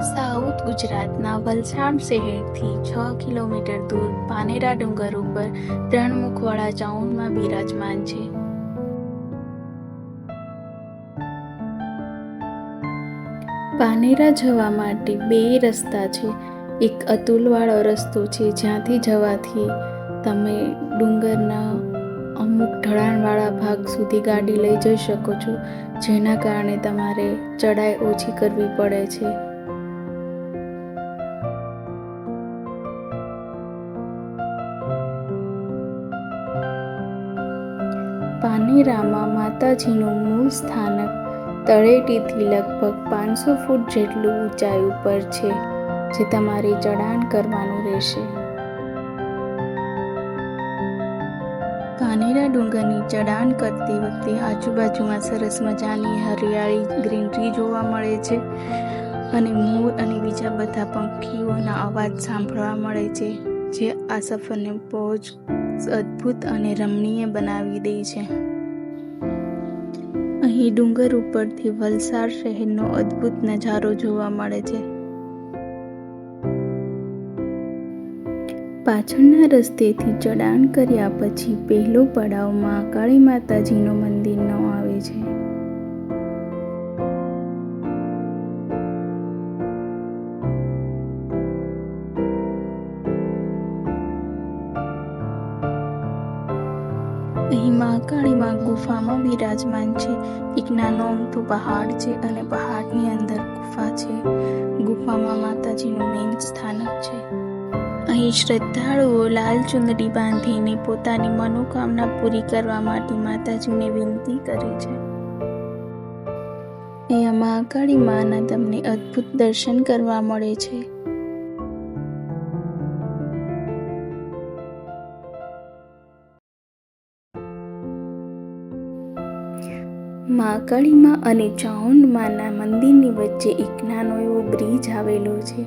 South ગુજરાતના વલસાડ શહેરથી 6 kilometre દૂર પાનેરા ડુંગર ઉપર ત્રણ મુખવાળા ચાઉંડમાં બિરાજમાન છે. પાનેરા જવા માટે બે રસ્તા છે. એક અતુલવાળો રસ્તો છે, જ્યાંથી જવાથી તમે ડુંગરના અમુક ઢળાણવાળા ભાગ સુધી ગાડી લઈ જઈ શકો છો, જેના કારણે તમારે ચડાઈ ઓછી કરવી પડે છે. પાનેરામાં માતાજીનું મૂળ સ્થાનક તળેટીથી લગભગ 500 ફૂટ જેટલું ઊંચાઈ ઉપર છે, જે તમારે ચડાણ કરવાનું રહેશે. પાનેરા ડુંગરની ચડાણ કરતી વખતે આજુબાજુમાં સરસ મજાની હરિયાળી ગ્રીનરી જોવા મળે છે અને મોર અને બીજા બધા પંખીઓના અવાજ સાંભળવા મળે છે, જે આ સફરને બહુ જ અદ્ભુત અને રમણીય બનાવી દે છે. અહીં ડુંગર ઉપરથી વલસાડ શહેરનો અદ્ભુત નજારો જોવા મળે છે. પાછળના રસ્તેથી ચડાણ કર્યા પછી પહેલો પડાવ મહાકાળી માતાજીનો મંદિરનો આવે છે. અહીં મહાકાળીમાં ગુફામાં બિરાજમાન છે. એક નાનો અમથો પહાડ છે અને પહાડની અંદર ગુફા છે. ગુફામાં માતાજીનું મેઇન સ્થાનક છે. અહીં શ્રદ્ધાળુઓ લાલ ચુંદડી બાંધીને પોતાની મનોકામના પૂરી કરવા માટે માતાજીને વિનંતી કરે છે. અહીંયા મહાકાળી માના તમને અદ્ભુત દર્શન કરવા મળે છે. મહાકાળીમાં અને ચાઉંડમાના મંદિરની વચ્ચે એક નાનો એવો બ્રિજ આવેલો છે.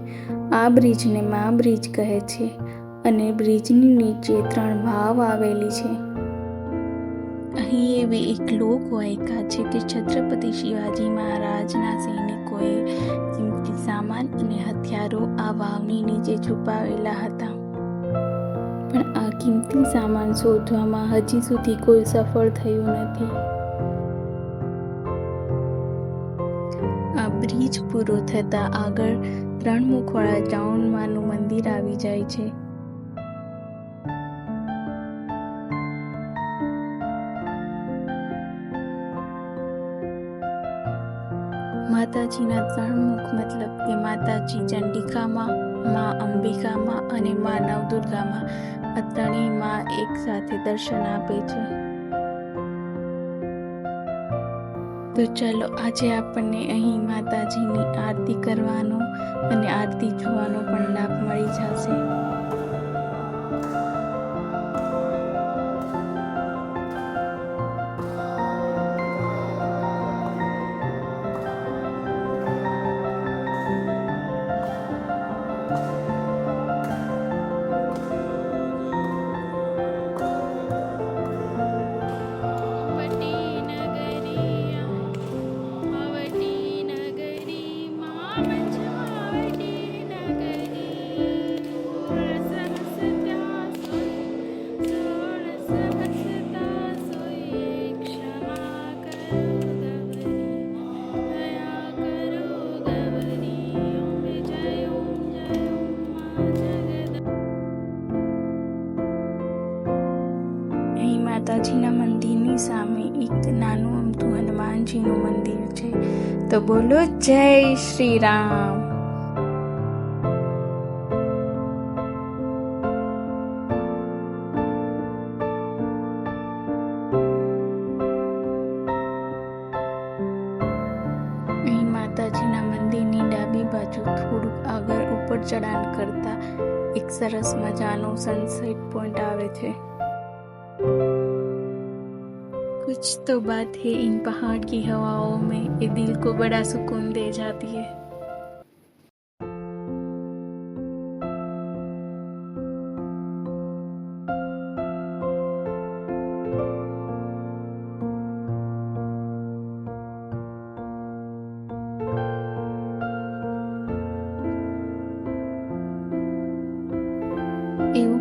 આ બ્રિજને મહાબ્રિજ કહે છે અને બ્રિજની નીચે 3 વાવ આવેલી છે. અહીં એવી એક લોકવાયકા છે કે છત્રપતિ શિવાજી મહારાજના સૈનિકોએ કિંમતી સામાન અને હથિયારો આ વાવની નીચે છુપાવેલા હતા, પણ આ કિંમતી સામાન શોધવામાં હજી સુધી કોઈ સફળ થયું નથી. આ બ્રિજ પૂરો થતાં આગળ 3 મુખવાળા ચાઉંડમાનું મંદિર આવી જાય છે. માતાજીના 3 મુખ મતલબ કે માતાજી ચંડિકામાં, મા અંબિકામાં અને મા નવદુર્ગામાં, આ ત્રણેય મા એક સાથે દર્શન આપે છે. તો ચાલો આજે આપણને અહીં માતાજીની આરતી કરવાનો અને આરતી જોવાનો પણ લાભ મળી જશે. માતાજીના મંદિરની સામે એક નાનું અમથું હનુમાનજીનું મંદિર છે. તો બોલો જય શ્રી રામ. અહીં માતાજીના મંદિરની ડાબી બાજુ થોડુંક આગળ ઉપર ચડાણ કરતા એક સરસ મજાનો સનસેટ પોઈન્ટ આવે છે. कुछ तो बात है इन पहाड़ की हवाओं में, ये दिल को बड़ा सुकून दे जाती है.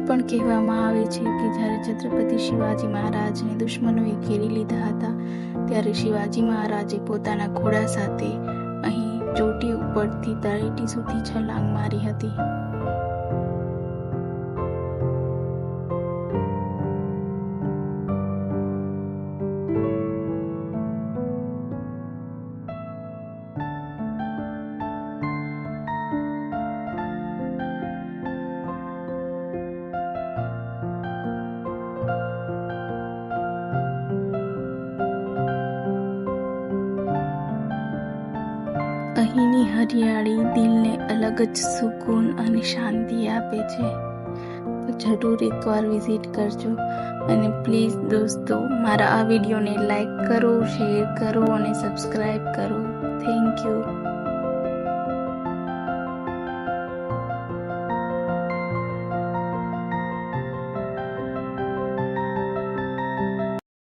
પણ કહેવામાં આવે છે કે જ્યારે છત્રપતિ શિવાજી મહારાજને દુશ્મનોએ ઘેરી લીધા હતા ત્યારે શિવાજી મહારાજે પોતાના ઘોડા સાથે અહીં ચોટી ઉપરથી તળેટી સુધી છલાંગ મારી હતી. અહીંની હરિયાળી દિલને અલગ જ સુકૂન અને શાંતિ આપે છે. તો જરૂર એકવાર વિઝિટ કરજો અને પ્લીઝ દોસ્તો મારા આ વિડીયોને લાઈક કરો, શેર કરો અને સબસ્ક્રાઈબ કરો. Thank you.